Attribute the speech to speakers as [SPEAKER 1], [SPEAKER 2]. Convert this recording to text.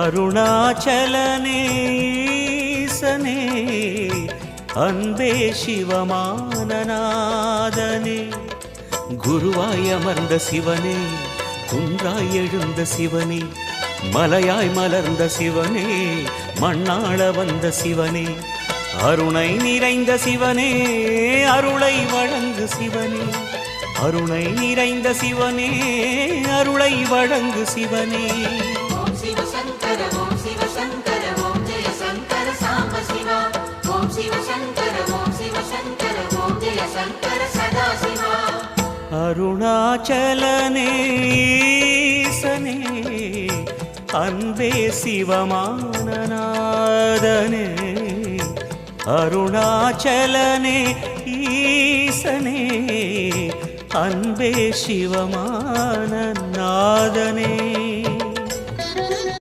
[SPEAKER 1] அருணாச்சலனே ஈசனே அன்பே சிவமானநாதனே குருவாய் அமர்ந்த சிவனே குன்றாய் எழுந்த சிவனே மலையாய் மலர்ந்த சிவனே மண்ணாள வந்த சிவனே அருணை நிறைந்த சிவனே அருளை வழங்கு சிவனே அருணை நிறைந்த சிவனே அருளை வழங்கு சிவனே
[SPEAKER 2] ஓம் சிவ சங்கர ஓம் சிவ சங்கர ஓம் ஜெய சங்கர சாம்ப சிவா ஓம் சிவ சங்கர ஓம் சிவ சங்கர ஓம் ஜெய சங்கர சதா சிவா
[SPEAKER 1] அருணாச்சலனே ஈசனே அன்பே சிவமானநாதனே அருணாச்சலனே ஈசனே அன்பே சிவமானநாதனே